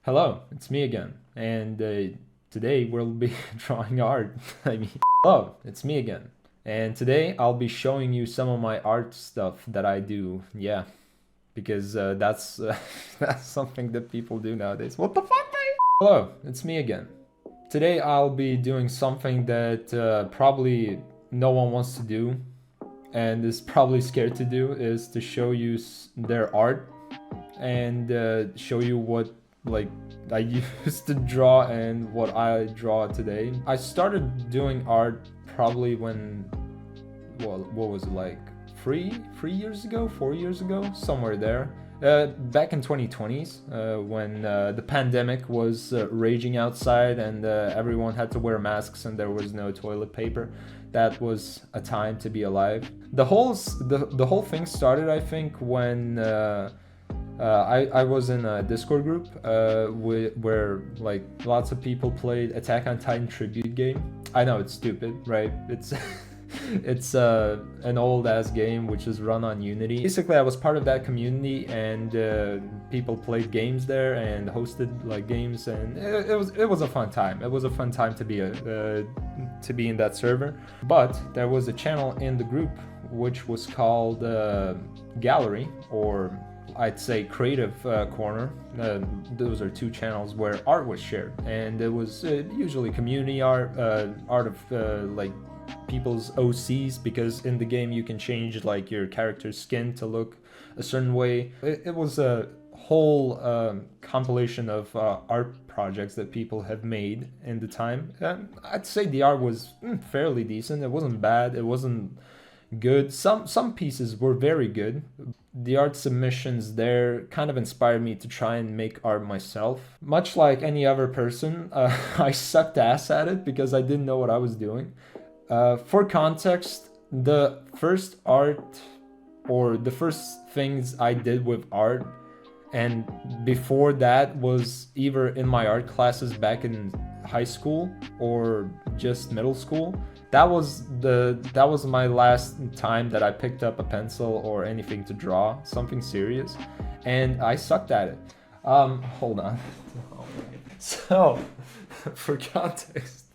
Hello, it's me again, and today we'll be drawing art. Hello, it's me again, and today I'll be showing you some of my art stuff that I do. Yeah, because that's that's something that people do nowadays. What the fuck, man? Hello, it's me again. Today I'll be doing something that probably no one wants to do, and is probably scared to do, is to show you their art and show you what like I used to draw and what I draw today. I started doing art probably when, well, what was it, like three years ago, 4 years ago, somewhere there. Back in 2020s, when the pandemic was raging outside and everyone had to wear masks and there was no toilet paper. That was a time to be alive. The whole thing started, I think, when I was in a Discord group where like lots of people played Attack on Titan tribute game. I know it's stupid, right? It's it's an old ass game which is run on Unity. Basically, I was part of that community, and people played games there and hosted like games, and it was a fun time. It was a fun time to be in that server. But there was a channel in the group which was called Gallery, or I'd say Creative Corner. Those are two channels where art was shared, and it was usually community art, art of like people's OCs, because in the game you can change like your character's skin to look a certain way. It was a whole compilation of art projects that people have made in the time. I'd say the art was fairly decent. It wasn't bad. It wasn't good. Some pieces were very good. The art submissions there kind of inspired me to try and make art myself. Much like any other person, I sucked ass at it because I didn't know what I was doing. For context, the first art, or the first things I did with art, and before that, was either in my art classes back in high school or just middle school. That was my last time that I picked up a pencil or anything to draw something serious, and I sucked at it. Hold on. So, for context,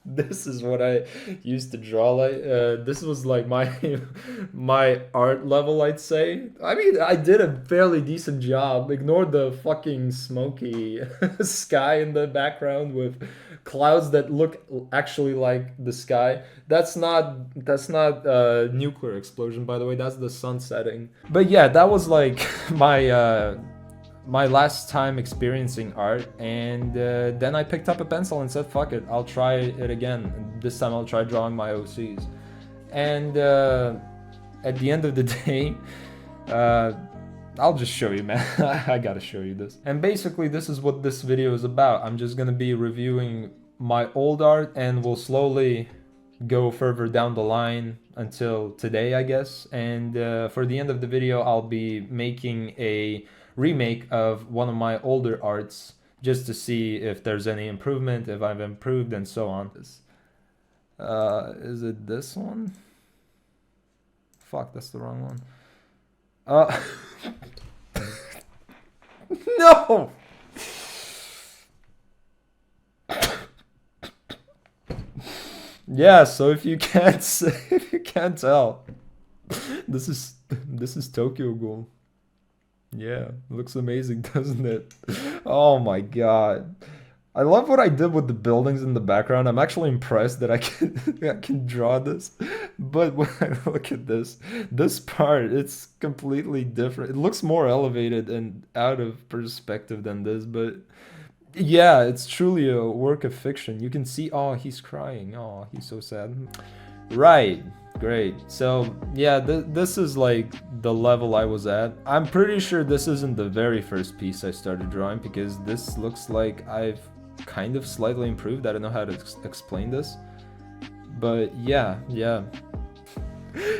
this is what I used to draw like. This was like my art level, I'd say. I mean, I did a fairly decent job. Ignore the fucking smoky sky in the background with clouds that look actually like the sky. That's not a nuclear explosion, by the way. That's the sun setting. But yeah, that was like my last time experiencing art, and then I picked up a pencil and said, fuck it, I'll try it again. This time I'll try drawing my OCs. And at the end of the day, I'll just show you, man. I gotta show you this. And basically, this is what this video is about. I'm just gonna be reviewing my old art, and we'll slowly go further down the line until today, I guess. And for the end of the video, I'll be making a remake of one of my older arts, just to see if there's any improvement, if I've improved, and so on. Is it this one? Fuck, that's the wrong one. No! Yeah, so if you can't if you can't tell, this is Tokyo Ghoul. Yeah, looks amazing, doesn't it? Oh my god. I love what I did with the buildings in the background. I'm actually impressed that I can I can draw this. But when I look at this part, it's completely different. It looks more elevated and out of perspective than this, but yeah, it's truly a work of fiction. You can see, oh, he's crying. Oh, he's so sad. Right. Great. So yeah, this is like the level I was at. I'm pretty sure this isn't the very first piece I started drawing, because this looks like I've kind of slightly improved. I don't know how to explain this, but yeah.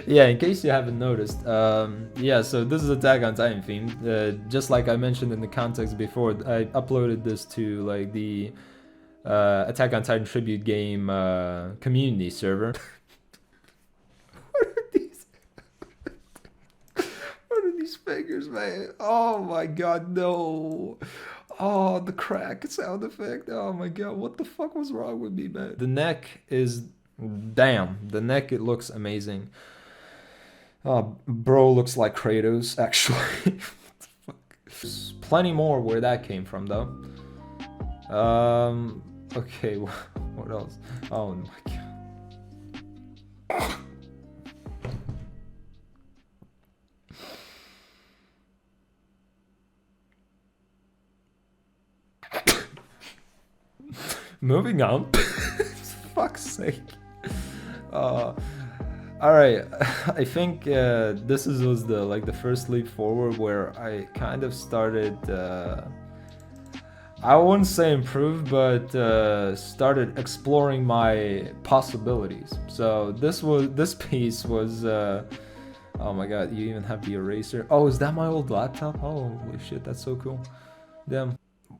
Yeah, in case you haven't noticed, yeah, so this is Attack on Titan themed. Just like I mentioned in the context before, I uploaded this to like the Attack on Titan tribute game community server. What are these? What are these figures, man? Oh my god, no. Oh, the crack sound effect. Oh my god, what the fuck was wrong with me, man? The neck is, damn, the neck, it looks amazing. Oh, bro looks like Kratos, actually. There's plenty more where that came from, though. Okay, what else? Oh my god. Moving on. Fuck's sake. All right, I think this was the first leap forward where I kind of started. I wouldn't say improve, but started exploring my possibilities. So this piece was. Oh my god, you even have the eraser. Oh, is that my old laptop? Holy shit, that's so cool. Damn.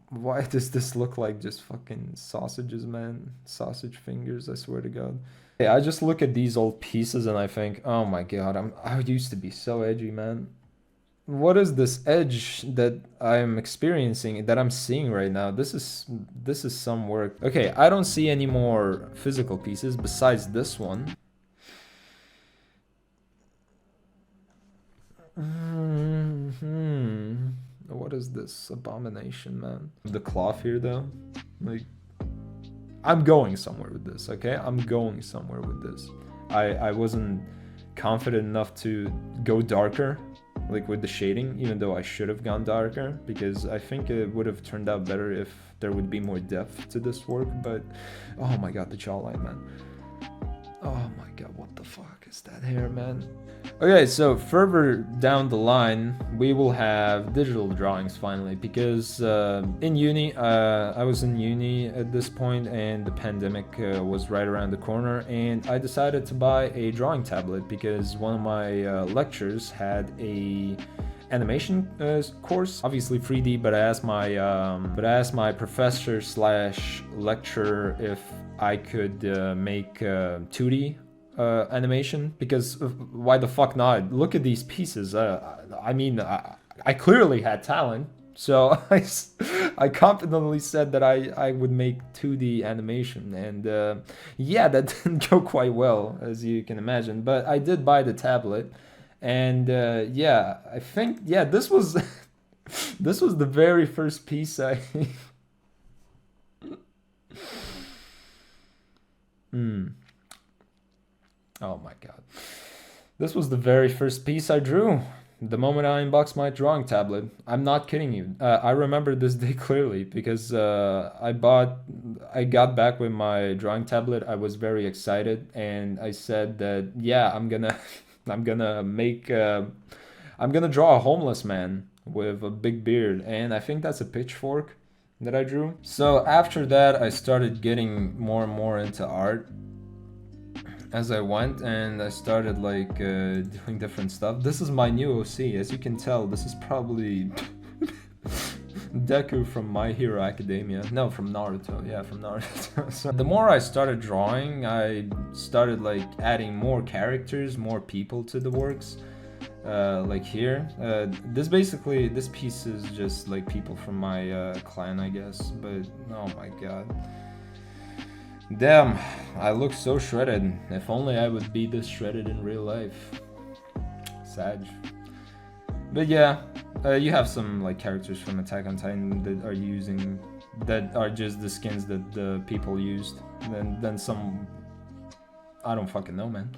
Why does this look like just fucking sausages, man? Sausage fingers, I swear to god. Hey, I just look at these old pieces and I think, oh my god, I used to be so edgy, man. What is this edge that I'm experiencing, that I'm seeing right now? This is some work. Okay, I don't see any more physical pieces besides this one. What is this abomination, man? The cloth here, though, like, I'm going somewhere with this, okay? I'm going somewhere with this. I wasn't confident enough to go darker, like with the shading, even though I should have gone darker, because I think it would have turned out better if there would be more depth to this work. But oh my god, the jawline, man. Oh my god, what the fuck is that hair, man? Okay, so further down the line, we will have digital drawings finally, because in uni, I was in uni at this point, and the pandemic was right around the corner, and I decided to buy a drawing tablet because one of my lectures had a animation course, obviously 3D, but I asked my professor slash lecturer if I could make 2D animation, because why the fuck not? Look at these pieces. I mean, I clearly had talent, so I confidently said that I would make 2D animation, and yeah, that didn't go quite well, as you can imagine, but I did buy the tablet. And yeah, I think, yeah, this was this was the very first piece I Oh my god. This was the very first piece I drew the moment I unboxed my drawing tablet. I'm not kidding you. I remember this day clearly because I got back with my drawing tablet. I was very excited, and I said that, yeah, I'm gonna draw a homeless man with a big beard, and I think that's a pitchfork that I drew. So after that, I started getting more and more into art as I went, and I started like doing different stuff. This is my new OC. As you can tell, this is probably Deku from My Hero Academia. No, from Naruto. Yeah, from Naruto. So the more I started drawing, I started like adding more characters, more people to the works. Like here, this piece is just like people from my clan, I guess. But oh my god. Damn, I look so shredded. If only I would be this shredded in real life. Sag. But yeah, you have some like characters from Attack on Titan that are just the skins that the people used. And then some, I don't fucking know, man.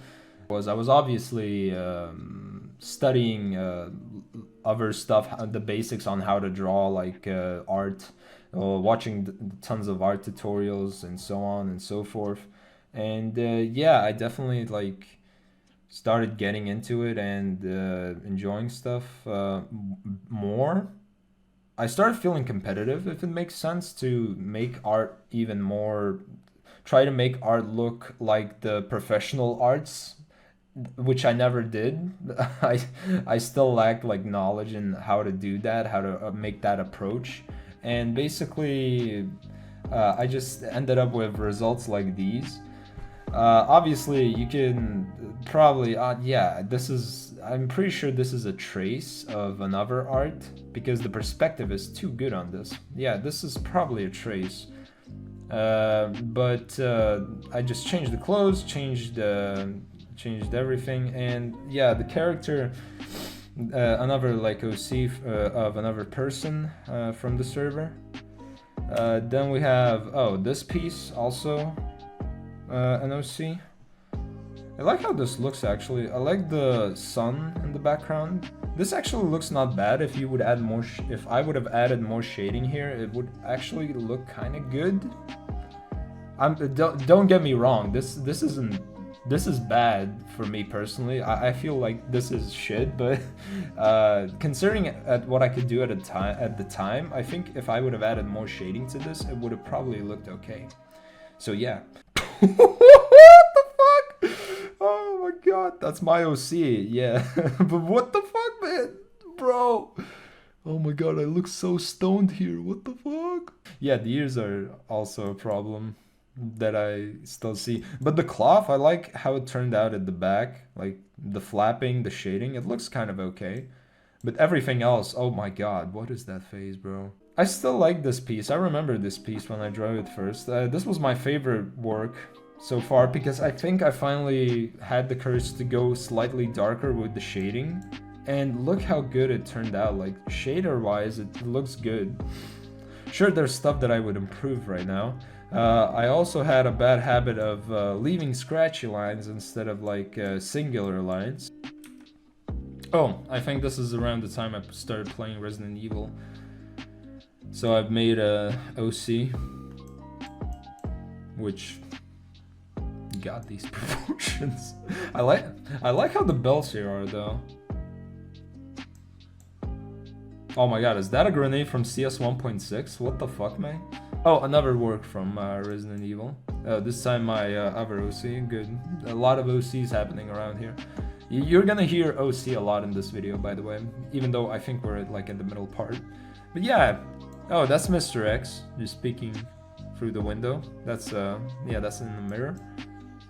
I was obviously studying other stuff, the basics on how to draw, like art. Watching tons of art tutorials and so on and so forth, and yeah, I definitely like started getting into it and enjoying stuff more. I started feeling competitive, if it makes sense, to make art even more, try to make art look like the professional arts, which I never did. I still lacked like knowledge in how to do that, how to make that approach. And basically, I just ended up with results like these. Obviously, you can probably, yeah, I'm pretty sure this is a trace of another art because the perspective is too good on this. Yeah, this is probably a trace. But I just changed the clothes, changed everything, and yeah, the character, another like OC of another person from the server. Then we have, this piece also. An OC. I like how this looks actually. I like the sun in the background. This actually looks not bad. If you would add more, if I would have added more shading here, it would actually look kind of good. Don't get me wrong. This is bad for me personally. I feel like this is shit, but considering at what I could do at the time, I think if I would have added more shading to this, it would have probably looked okay. So yeah. What the fuck? Oh my god, that's my OC, yeah. But what the fuck, man? Bro. Oh my god, I look so stoned here. What the fuck? Yeah, the ears are also a problem that I still see. But the cloth, I like how it turned out at the back. Like the flapping, the shading, it looks kind of okay. But everything else, oh my god, what is that phase, bro? I still like this piece. I remember this piece when I drew it first. This was my favorite work so far because I think I finally had the courage to go slightly darker with the shading. And look how good it turned out. Like shader-wise, it looks good. Sure, there's stuff that I would improve right now. I also had a bad habit of leaving scratchy lines instead of like singular lines. Oh, I think this is around the time I started playing Resident Evil. So I've made a OC, which got these proportions. I like how the belts here are though. Oh my god, is that a grenade from CS 1.6? What the fuck, man? Oh, another work from Resident Evil. This time my other OC. Good. A lot of OCs happening around here. You're gonna hear OC a lot in this video, by the way, even though I think we're like in the middle part. But yeah. Oh, that's Mr. X, just peeking through the window. That's yeah, that's in the mirror.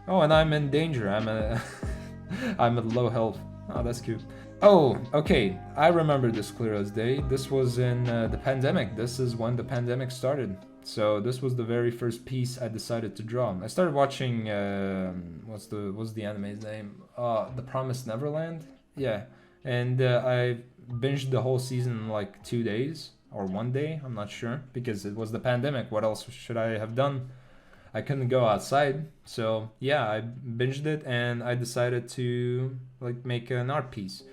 Oh, and I'm in danger. I'm at low health. Oh, that's cute. Oh, okay. I remember this clear as day. This was in the pandemic. This is when the pandemic started. So this was the very first piece I decided to draw. I started watching what's the anime's name? The Promised Neverland. Yeah, and I binged the whole season in like 2 days. Or 1 day, I'm not sure, because it was the pandemic. What else should I have done? I couldn't go outside, so yeah, I binged it and I decided to like make an art piece.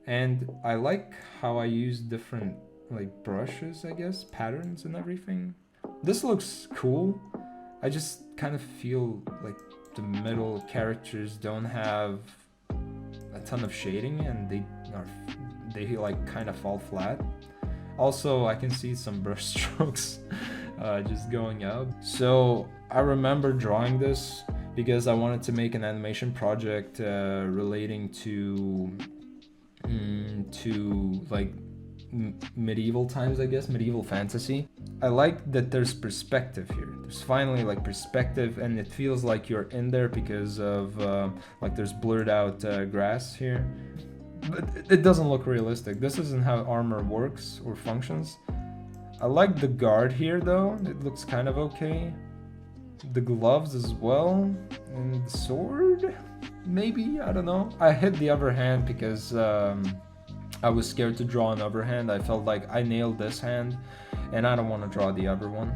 And I like how I use different like brushes, I guess, patterns and everything. This looks cool. I just kind of feel like the middle characters don't have a ton of shading and they like kind of fall flat. Also, I can see some brush strokes just going out. So I remember drawing this because I wanted to make an animation project relating to like medieval times, I guess, medieval fantasy. I like that there's perspective here. There's finally like perspective, and it feels like you're in there because of like there's blurred out grass here. But it doesn't look realistic. This isn't how armor works or functions. I like the guard here though. It looks kind of okay. The gloves as well. And the sword? Maybe? I don't know. I hit the other hand because I was scared to draw another hand. I felt like I nailed this hand and I don't want to draw the other one.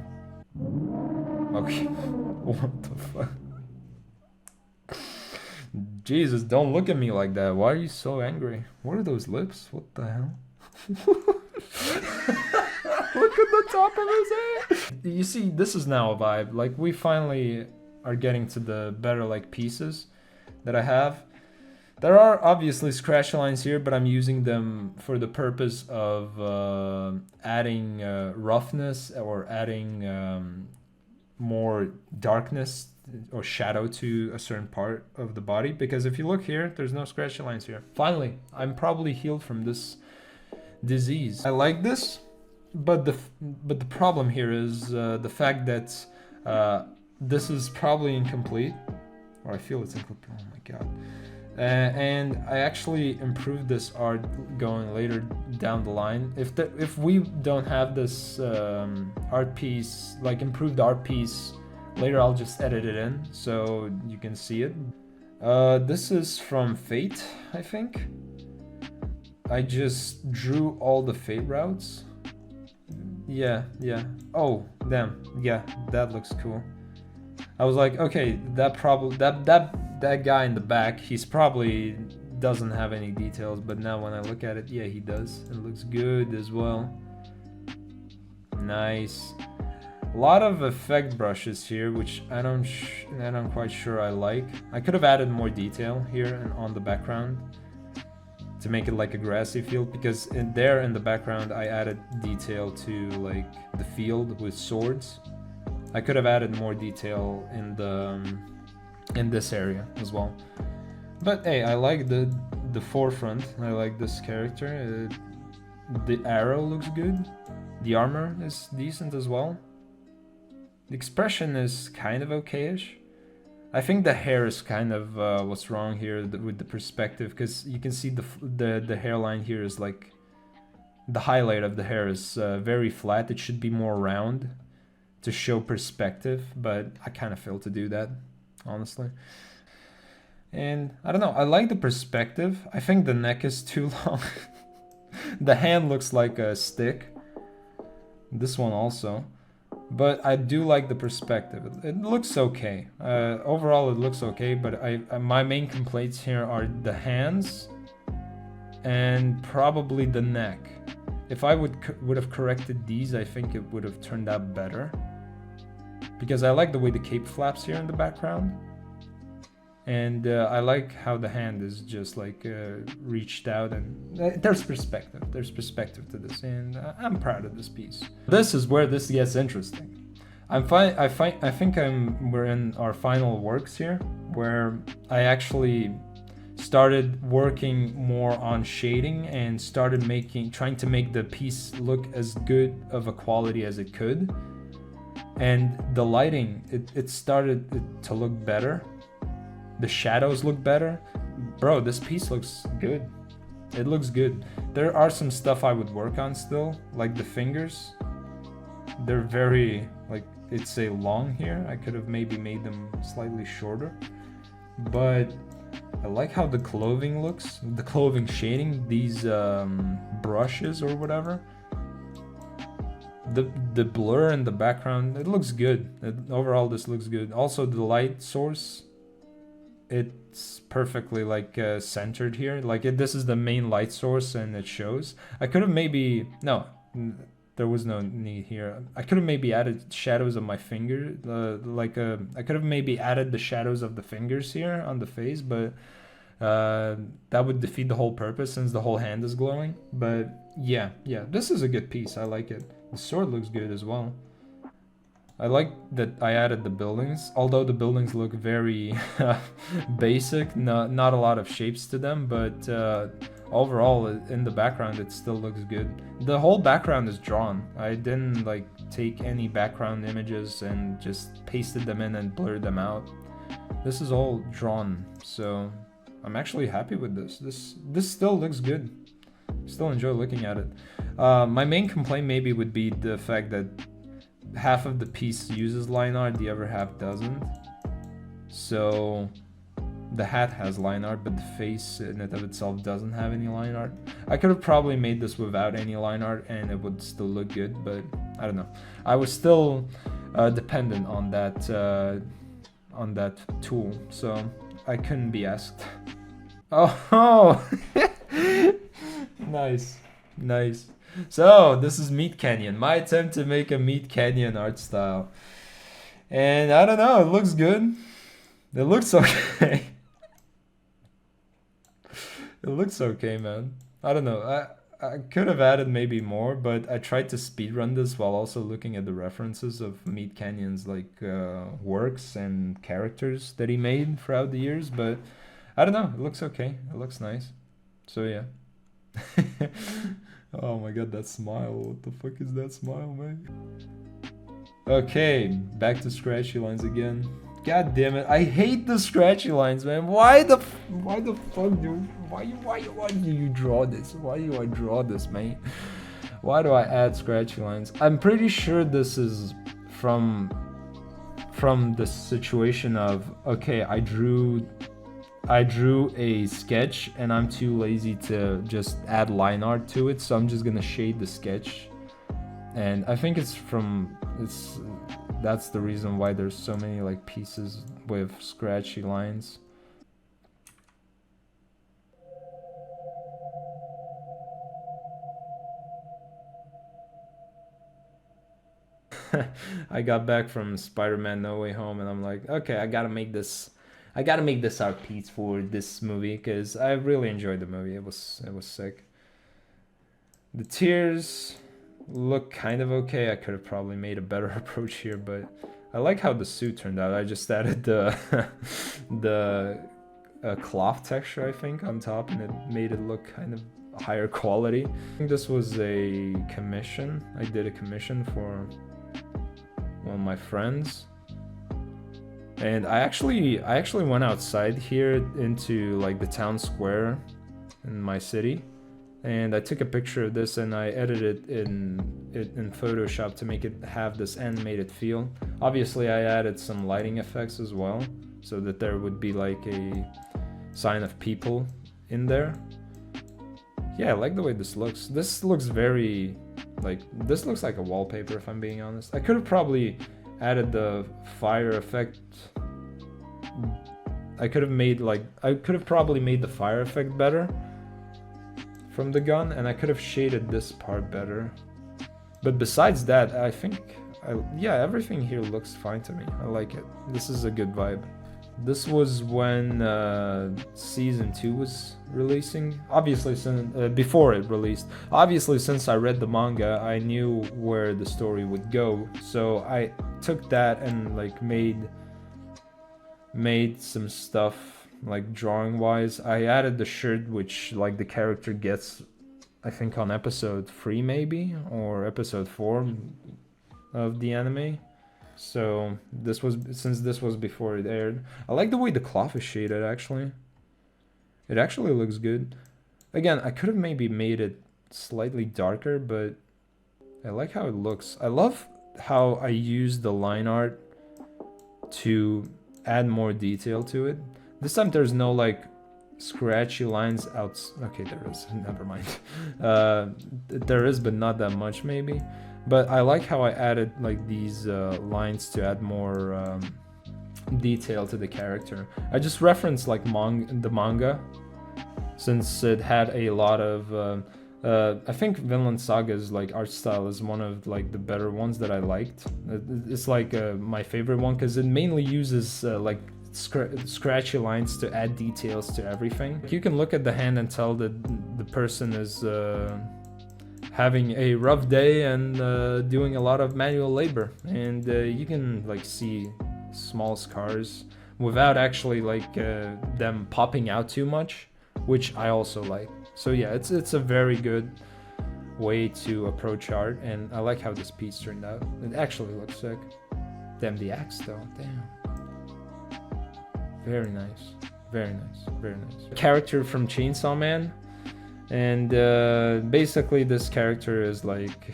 Okay. What the fuck? Jesus, don't look at me like that. Why are you so angry? What are those lips? What the hell? Look at the top of his head. You see, this is now a vibe. Like, we finally are getting to the better, like, pieces that I have. There are obviously scratch lines here, but I'm using them for the purpose of adding roughness or adding more darkness or shadow to a certain part of the body, because if you look here, there's no scratch lines here. Finally, I'm probably healed from this disease. I like this, but the problem here is the fact that this is probably incomplete. or I feel it's incomplete. Oh my god. And I actually improved this art going later down the line. If we don't have this art piece, like improved art piece, later I'll just edit it in so you can see it. This is from Fate, I think. I just drew all the Fate routes. Yeah. Oh, damn. Yeah, that looks cool. I was like, okay, that guy in the back, he's probably doesn't have any details, but now when I look at it, yeah, he does. It looks good as well. Nice. A lot of effect brushes here, which I'm quite sure I like. I could have added more detail here and on the background to make it like a grassy field, because in the background I added detail to like the field with swords. I could have added more detail in this area as well. But hey, I like the forefront. I like this character. The arrow looks good. The armor is decent as well. The expression is kind of okay-ish. I think the hair is kind of what's wrong here with the perspective, because you can see the hairline here is like, the highlight of the hair is very flat. It should be more round to show perspective, but I kind of failed to do that, honestly. And I don't know, I like the perspective. I think the neck is too long. The hand looks like a stick. This one also. But I do like the perspective. It looks okay. Overall, it looks okay, but my main complaints here are the hands and probably the neck. If I would have corrected these, I think it would have turned out better. Because I like the way the cape flaps here in the background. And I like how the hand is just like reached out, and there's perspective. There's perspective to this, and I'm proud of this piece. This is where this gets interesting. I think we're in our final works here, where I actually started working more on shading and started trying to make the piece look as good of a quality as it could. And the lighting, it started to look better. The shadows look better. Bro, this piece looks good. It looks good. There are some stuff I would work on still, like the fingers. They're very, like, it's a long here. I could have maybe made them slightly shorter. But I like how the clothing looks. The clothing shading, these brushes or whatever. The blur in the background, it looks good. Overall, this looks good. Also, the light source, it's perfectly like centered here. Like this is the main light source and it shows. I could have maybe, no, there was no need here. I could have maybe added shadows of my finger, I could have maybe added the shadows of the fingers here on the face, but that would defeat the whole purpose since the whole hand is glowing. But yeah, this is a good piece. I like it. The sword looks good as well. I like that I added the buildings, although the buildings look very basic, not a lot of shapes to them, but overall in the background it still looks good. The whole background is drawn. I didn't like take any background images and just pasted them in and blurred them out. This is all drawn, so I'm actually happy with this. This still looks good. Still enjoy looking at it. My main complaint maybe would be the fact that half of the piece uses line art, the other half doesn't. So the hat has line art, but the face in and of itself doesn't have any line art. I could have probably made this without any line art and it would still look good, but I don't know. I was still dependent on that tool, so I couldn't be asked. Oh, nice. So this is Meat Canyon, my attempt to make a Meat Canyon art style, and I don't know, it looks good. It looks okay. It looks okay, man. I don't know. I could have added maybe more, but I tried to speedrun this while also looking at the references of Meat Canyon's like works and characters that he made throughout the years. But I don't know. It looks okay. It looks nice. So yeah. Oh my god, that smile. What the fuck is that smile, man? Okay, back to scratchy lines again. God damn it! I hate the scratchy lines, man. Why the fuck do why do you draw this? Why do I draw this, man? Why do I add scratchy lines? I'm pretty sure this is from the situation of, okay, I drew a sketch and I'm too lazy to just add line art to it, so I'm just gonna shade the sketch. And I think that's the reason why there's so many like pieces with scratchy lines. I got back from Spider-Man No Way Home and I'm like, okay, I gotta make this art piece for this movie because I really enjoyed the movie. It was sick. The tears look kind of okay. I could have probably made a better approach here, but I like how the suit turned out. I just added the cloth texture, I think, on top, and it made it look kind of higher quality. I think this was a commission. I did a commission for one of my friends. And I actually went outside here into like the town square in my city, and I took a picture of this and I edited it in Photoshop to make it have this animated feel. Obviously I added some lighting effects as well, so that there would be like a sign of people in there. Yeah, I like the way this looks. This looks very like, this looks like a wallpaper, if I'm being honest. I could have probably added the fire effect. I could have probably made the fire effect better from the gun, and I could have shaded this part better. But besides that, I think, yeah, everything here looks fine to me. I like it. This is a good vibe. This was when season 2 was releasing. Obviously, before it released. Obviously, since I read the manga, I knew where the story would go. So I took that and like made some stuff like drawing wise. I added the shirt which like the character gets, I think on episode 3 maybe, or episode 4 of the anime. So since this was before it aired. I like the way the cloth is shaded actually. It actually looks good. Again, I could have maybe made it slightly darker, but I like how it looks. I love how I use the line art to add more detail to it. This time there's no like scratchy lines out. Okay, there is. Never mind. There is, but not that much maybe. But I like how I added like these lines to add more detail to the character. I just referenced like the manga, since it had a lot of. I think Vinland Saga's like art style is one of like the better ones that I liked. It's like my favorite one because it mainly uses like scratchy lines to add details to everything. You can look at the hand and tell that the person is having a rough day and doing a lot of manual labor, and you can like see small scars without actually like them popping out too much, which I also like. So yeah, it's a very good way to approach art, and I like how this piece turned out. It actually looks sick. Damn, the axe though, damn. Very nice, very nice, very nice. Character from Chainsaw Man, and basically this character is like,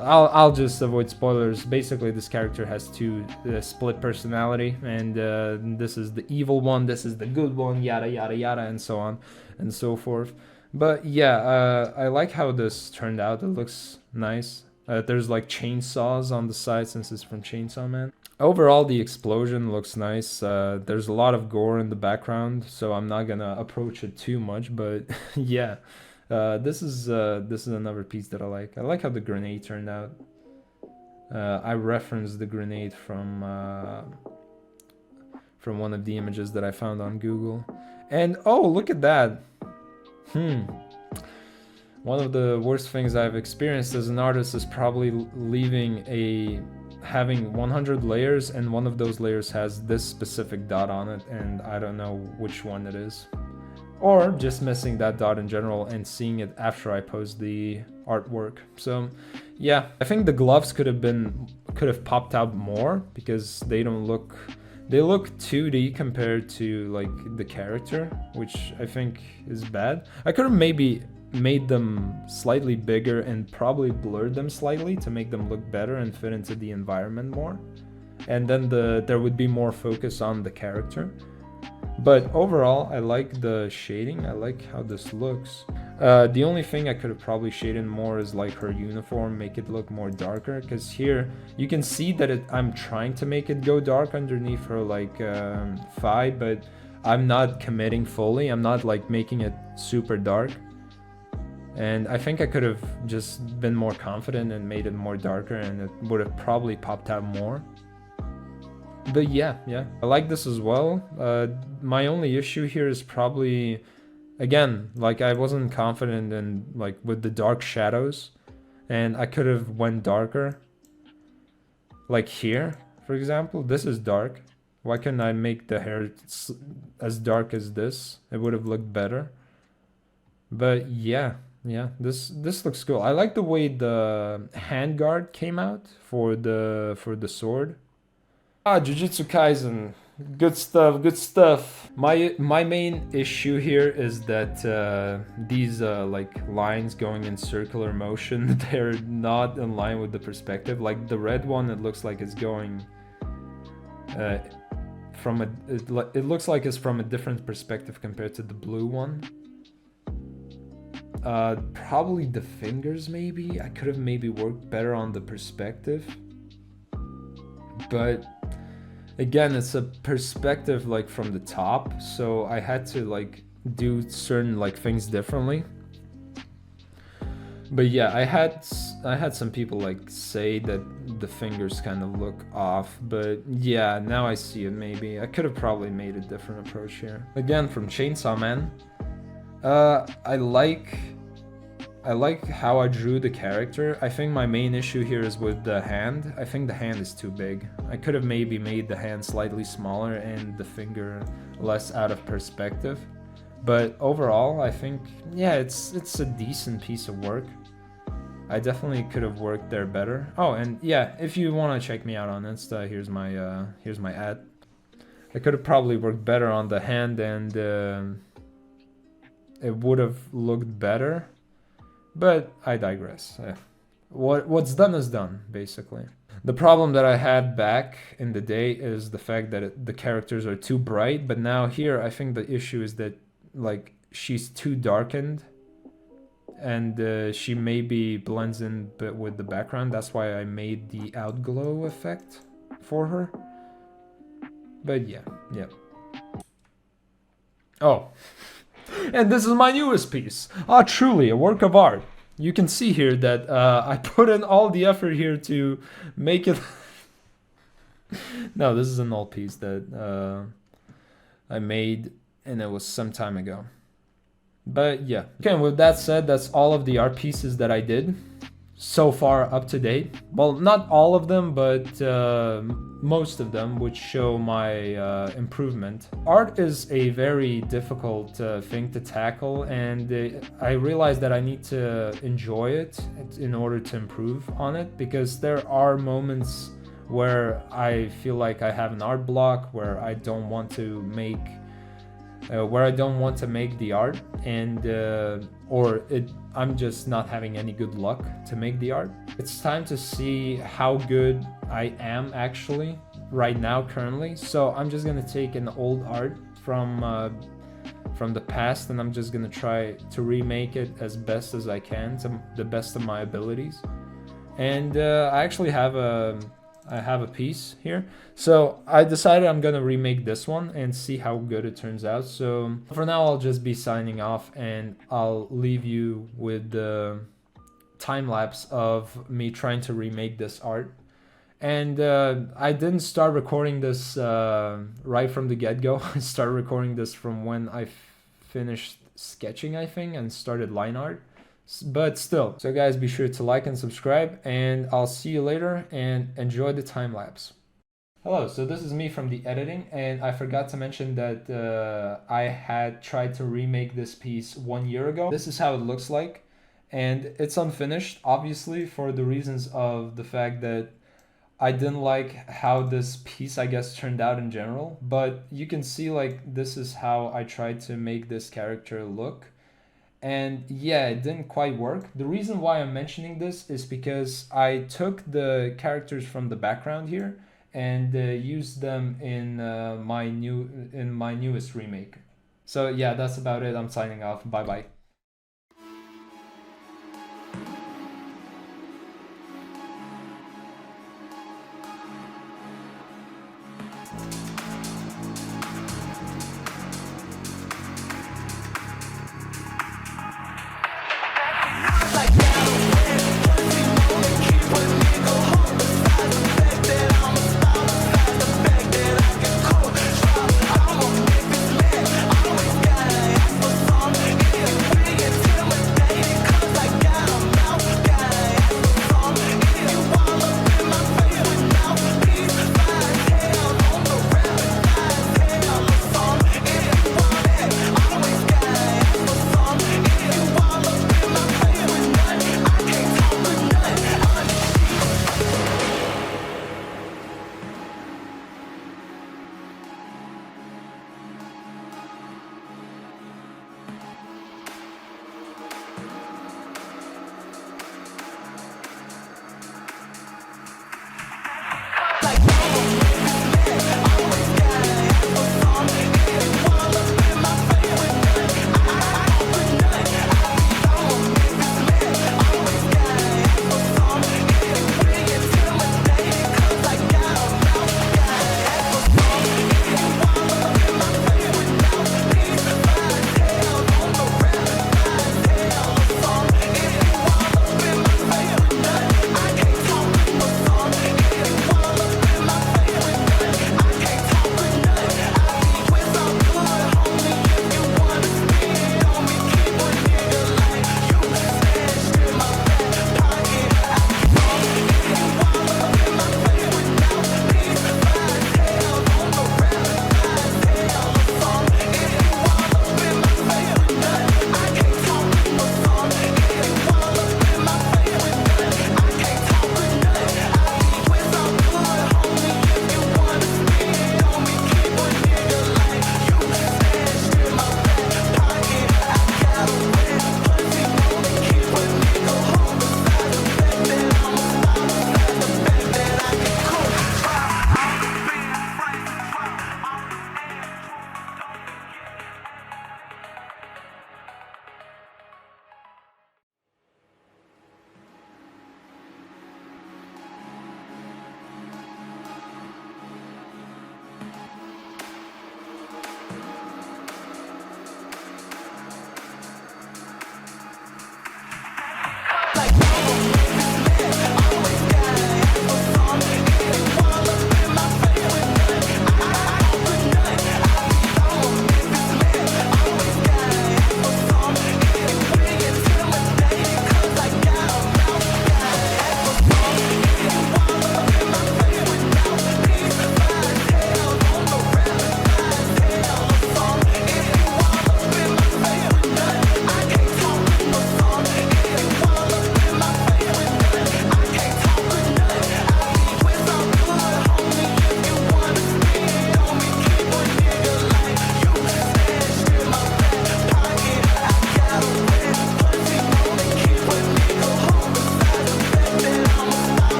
I'll just avoid spoilers. Basically this character has two split personality, and this is the evil one, this is the good one, yada yada yada, and so on and so forth. But yeah, I like how this turned out. It looks nice. There's like chainsaws on the side since it's from Chainsaw Man. Overall, the explosion looks nice. There's a lot of gore in the background, so I'm not gonna approach it too much. But yeah, this is another piece that I like. I like how the grenade turned out. I referenced the grenade from one of the images that I found on Google. And oh, look at that. One of the worst things I've experienced as an artist is probably having 100 layers, and one of those layers has this specific dot on it, and I don't know which one it is. Or just missing that dot in general and seeing it after I post the artwork. So yeah, I think the gloves could have been could have popped out more because they look 2D compared to like the character, which I think is bad. I could have maybe made them slightly bigger and probably blurred them slightly to make them look better and fit into the environment more. And then there would be more focus on the character. But overall, I like the shading. I like how this looks. The only thing I could have probably shaded more is like her uniform, make it look more darker. Because here you can see that I'm trying to make it go dark underneath her like thigh, but I'm not committing fully. I'm not like making it super dark. And I think I could have just been more confident and made it more darker, and it would have probably popped out more. But yeah, I like this as well. My only issue here is probably, again, like I wasn't confident in like with the dark shadows, and I could have went darker. Like here, for example, this is dark. Why couldn't I make the hair as dark as this? It would have looked better. But yeah, this looks cool. I like the way the handguard came out for the sword. Jujutsu Kaisen, good stuff. My main issue here is that these like lines going in circular motion, they're not in line with the perspective. Like the red one, it looks like it's going from it looks like it's from a different perspective compared to the blue one. Probably the fingers, maybe I could have maybe worked better on the perspective, but again, it's a perspective like from the top, so I had to like do certain like things differently. But yeah, I had some people like say that the fingers kind of look off, but yeah, now I see it. Maybe I could have probably made a different approach here. Again, from Chainsaw Man, I like how I drew the character. I think my main issue here is with the hand. I think the hand is too big. I could have maybe made the hand slightly smaller and the finger less out of perspective. But overall, I think, yeah, it's a decent piece of work. I definitely could have worked there better. Oh, and yeah, if you want to check me out on Insta, here's my ad. I could have probably worked better on the hand, and it would have looked better. But I digress. What's done is done, basically. The problem that I had back in the day is the fact that the characters are too bright, but now here I think the issue is that like she's too darkened, and she maybe blends in bit with the background. That's why I made the outglow effect for her. But yeah. Oh. And this is my newest piece. Truly a work of art. You can see here that I put in all the effort here to make it. No, this is an old piece that I made, and it was some time ago. But yeah. Okay, with that said, that's all of the art pieces that I did so far up to date. Well, not all of them, but most of them, which show my improvement. Art is a very difficult thing to tackle, and I realized that I need to enjoy it in order to improve on it, because there are moments where I feel like I have an art block, where I don't want to make the art, and I'm just not having any good luck to make the art. It's time to see how good I am actually right now currently. So I'm just gonna take an old art from the past, and I'm just gonna try to remake it as best as I can, to the best of my abilities. And I actually have a piece here, so I decided I'm gonna remake this one and see how good it turns out. So for now, I'll just be signing off, and I'll leave you with the time lapse of me trying to remake this art. And I didn't start recording this right from the get-go. I started recording this from when I finished sketching, I think, and started line art. But still, so guys, be sure to like and subscribe, and I'll see you later, and enjoy the time lapse. Hello, so this is me from the editing, and I forgot to mention that I had tried to remake this piece 1 year ago. This is how it looks like, and it's unfinished, obviously, for the reasons of the fact that I didn't like how this piece, I guess, turned out in general, but you can see like this is how I tried to make this character look. And yeah, it didn't quite work. The reason why I'm mentioning this is because I took the characters from the background here and used them in my newest remake. So yeah, that's about it. I'm signing off. Bye bye.